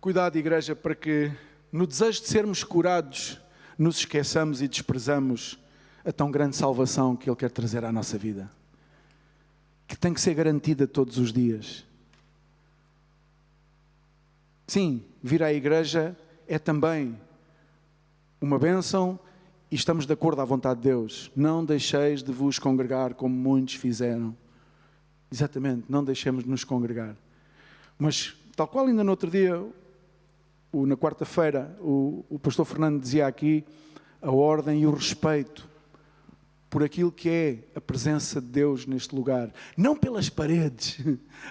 Cuidado, igreja, para que no desejo de sermos curados, nos esqueçamos e desprezamos a tão grande salvação que Ele quer trazer à nossa vida, que tem que ser garantida todos os dias. Sim, vir à igreja é também uma bênção e estamos de acordo à vontade de Deus. Não deixeis de vos congregar como muitos fizeram. Exatamente, não deixemos de nos congregar. Mas, tal qual ainda no outro dia, na quarta-feira, o pastor Fernando dizia aqui a ordem e o respeito por aquilo que é a presença de Deus neste lugar. Não pelas paredes.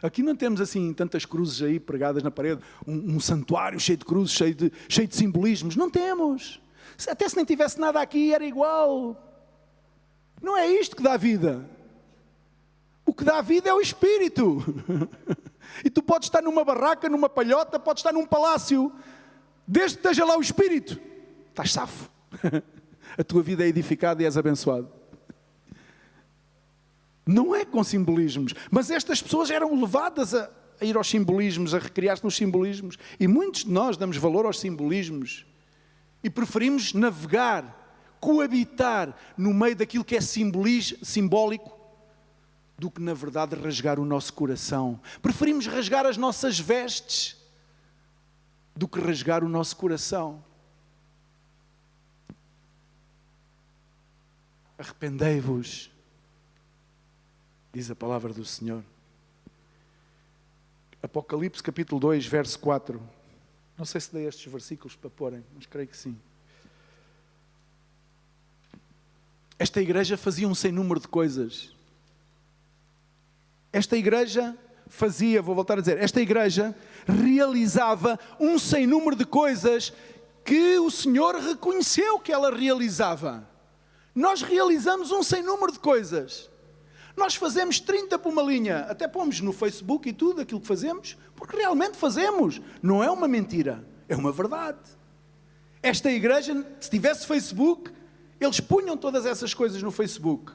Aqui não temos assim tantas cruzes aí pregadas na parede, um santuário cheio de cruzes, cheio de simbolismos. Não temos. Até se nem tivesse nada aqui, era igual. Não é isto que dá vida. O que dá vida é o Espírito. E tu podes estar numa barraca, numa palhota, podes estar num palácio. Desde que esteja lá o Espírito, estás safo. A tua vida é edificada e és abençoado. Não é com simbolismos. Mas estas pessoas eram levadas a ir aos simbolismos, a recriar-se nos simbolismos. E muitos de nós damos valor aos simbolismos. E preferimos navegar, coabitar no meio daquilo que é simbólico, do que na verdade rasgar o nosso coração. Preferimos rasgar as nossas vestes do que rasgar o nosso coração. Arrependei-vos, diz a palavra do Senhor. Apocalipse capítulo 2, verso 4. Não sei se dei estes versículos para porem, mas creio que sim. Esta igreja fazia um sem número de coisas. Esta igreja fazia, vou voltar a dizer, esta igreja realizava um sem número de coisas que o Senhor reconheceu que ela realizava. Nós realizamos um sem número de coisas. Nós fazemos 30 por uma linha, até pomos no Facebook e tudo aquilo que fazemos, porque realmente fazemos. Não é uma mentira, é uma verdade. Esta igreja, se tivesse Facebook, eles punham todas essas coisas no Facebook.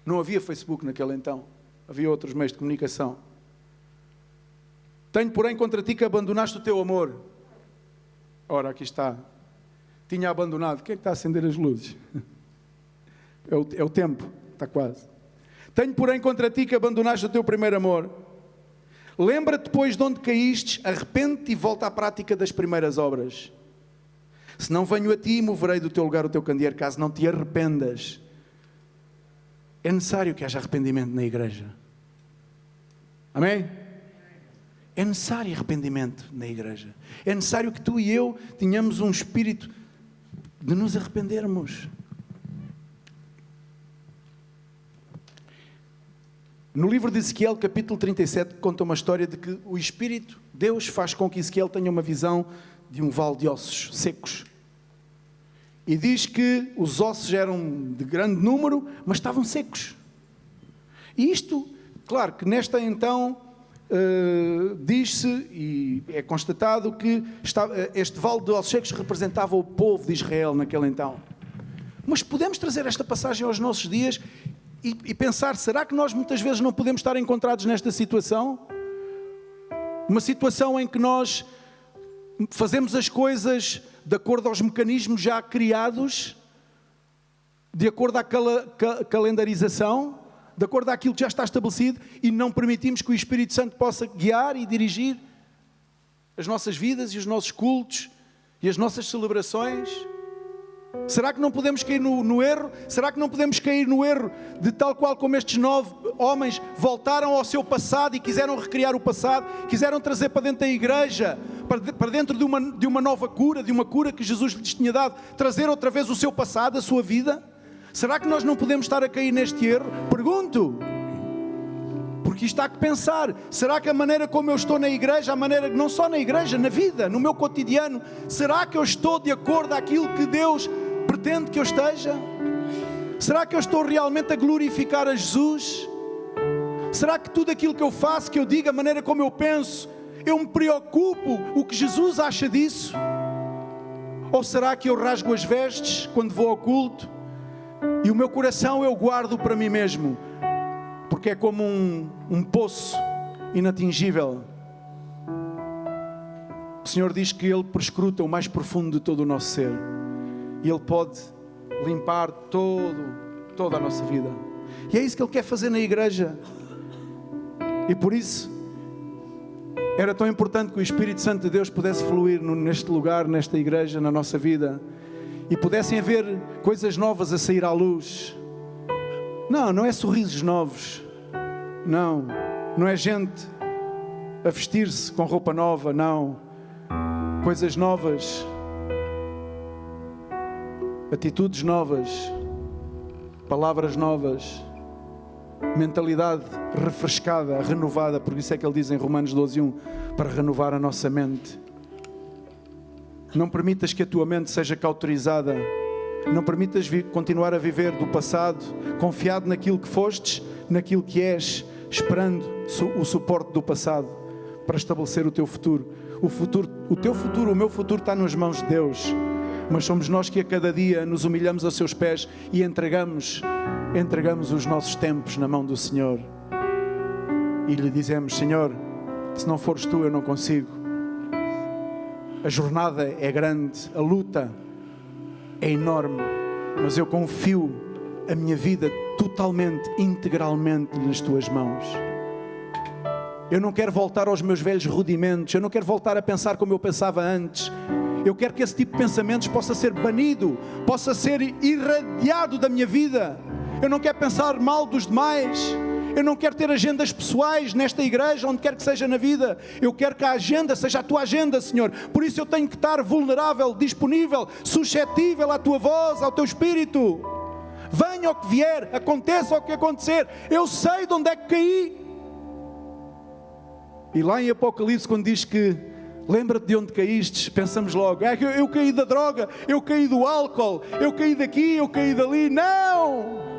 Não havia Facebook naquele então. Havia outros meios de comunicação. Tenho, porém, contra ti que abandonaste o teu amor. Ora, aqui está. Tinha abandonado. Quem é que está a acender as luzes? É o tempo. Está quase. Tenho, porém, contra ti que abandonaste o teu primeiro amor. Lembra-te, depois, de onde caíste, arrepende-te e volta à prática das primeiras obras. Se não venho a ti, moverei do teu lugar o teu candeeiro, caso não te arrependas. É necessário que haja arrependimento na igreja. Amém? É necessário arrependimento na igreja. É necessário que tu e eu tenhamos um espírito de nos arrependermos. No livro de Ezequiel, capítulo 37, conta uma história de que o Espírito, Deus, faz com que Ezequiel tenha uma visão de um vale de ossos secos. E diz que os ossos eram de grande número, mas estavam secos. E isto, claro que nesta então, diz-se e é constatado que este vale de ossos secos representava o povo de Israel naquele então. Mas podemos trazer esta passagem aos nossos dias e pensar, será que nós muitas vezes não podemos estar encontrados nesta situação? Uma situação em que nós fazemos as coisas de acordo aos mecanismos já criados, de acordo àquela calendarização, de acordo àquilo que já está estabelecido, e não permitimos que o Espírito Santo possa guiar e dirigir as nossas vidas e os nossos cultos e as nossas celebrações. Será que não podemos cair no erro? Será que não podemos cair no erro de tal qual como estes 9 homens voltaram ao seu passado e quiseram recriar o passado, quiseram trazer para dentro da igreja, para dentro de uma nova cura, de uma cura que Jesus lhes tinha dado, trazer outra vez o seu passado, a sua vida? Será que nós não podemos estar a cair neste erro? Pergunto. Porque isto há que pensar. Será que a maneira como eu estou na igreja, a maneira, não só na igreja, na vida, no meu cotidiano, será que eu estou de acordo àquilo que Deus pretende que eu esteja? Será que eu estou realmente a glorificar a Jesus? Será que tudo aquilo que eu faço, que eu digo, a maneira como eu penso, eu me preocupo o que Jesus acha disso? Ou será que eu rasgo as vestes quando vou ao culto e o meu coração eu guardo para mim mesmo? Porque é como um poço inatingível. O Senhor diz que Ele perscruta o mais profundo de todo o nosso ser. E Ele pode limpar toda a nossa vida. E é isso que Ele quer fazer na igreja. E por isso, era tão importante que o Espírito Santo de Deus pudesse fluir neste lugar, nesta igreja, na nossa vida. E pudessem haver coisas novas a sair à luz. Não é sorrisos novos. Não é gente a vestir-se com roupa nova, não. Coisas novas. Atitudes novas. Palavras novas. Mentalidade refrescada, renovada. Por isso é que ele diz em Romanos 12:1, para renovar a nossa mente. Não permitas que a tua mente seja cauterizada Não permitas continuar a viver do passado, confiado naquilo que fostes, naquilo que és, esperando o suporte do passado para estabelecer o teu futuro. O teu futuro, o meu futuro está nas mãos de Deus. Mas somos nós que a cada dia nos humilhamos aos seus pés e entregamos os nossos tempos na mão do Senhor. E lhe dizemos: Senhor, se não fores tu, eu não consigo. A jornada é grande, a luta é enorme, mas eu confio a minha vida totalmente, integralmente nas tuas mãos. Eu não quero voltar aos meus velhos rudimentos, eu não quero voltar a pensar como eu pensava antes. Eu quero que esse tipo de pensamentos possa ser banido, possa ser irradiado da minha vida. Eu não quero pensar mal dos demais. Eu não quero ter agendas pessoais nesta igreja, onde quer que seja na vida. Eu quero que a agenda seja a tua agenda, Senhor. Por isso eu tenho que estar vulnerável, disponível, suscetível à tua voz, ao teu Espírito. Venha o que vier, aconteça o que acontecer. Eu sei de onde é que caí. E lá em Apocalipse, quando diz que lembra-te de onde caíste, pensamos logo: eu caí da droga, eu caí do álcool, eu caí daqui, eu caí dali. Não!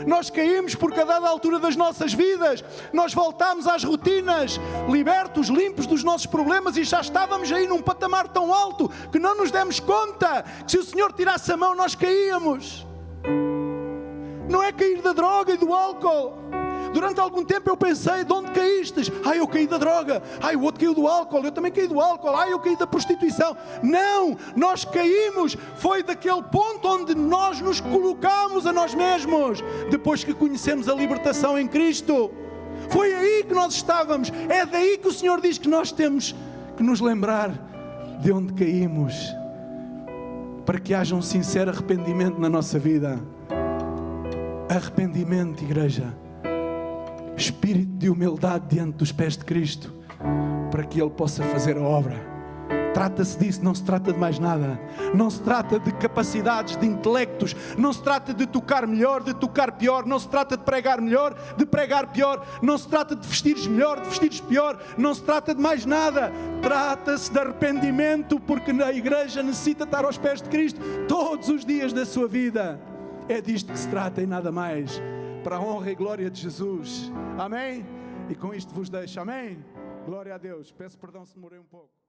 Nós caímos porque a dada altura das nossas vidas nós voltámos às rotinas, libertos, limpos dos nossos problemas, e já estávamos aí num patamar tão alto que não nos demos conta que se o Senhor tirasse a mão nós caíamos. Não é cair da droga e do álcool. Durante algum tempo eu pensei: de onde caíste? Eu caí da droga. O outro caiu do álcool. Eu também caí do álcool. Eu caí da prostituição. Não, nós caímos. Foi daquele ponto onde nós nos colocamos a nós mesmos, depois que conhecemos a libertação em Cristo. Foi aí que nós estávamos. É daí que o Senhor diz que nós temos que nos lembrar de onde caímos, para que haja um sincero arrependimento na nossa vida. Arrependimento, igreja. Espírito de humildade diante dos pés de Cristo, para que Ele possa fazer a obra. Trata-se disso, não se trata de mais nada. Não se trata de capacidades, de intelectos. Não se trata de tocar melhor, de tocar pior. Não se trata de pregar melhor, de pregar pior. Não se trata de vestires melhor, de vestires pior. Não se trata de mais nada. Trata-se de arrependimento, porque a igreja necessita estar aos pés de Cristo todos os dias da sua vida. É disto que se trata e nada mais. Para a honra e glória de Jesus. Amém? E com isto vos deixo. Amém? Glória a Deus. Peço perdão se demorei um pouco.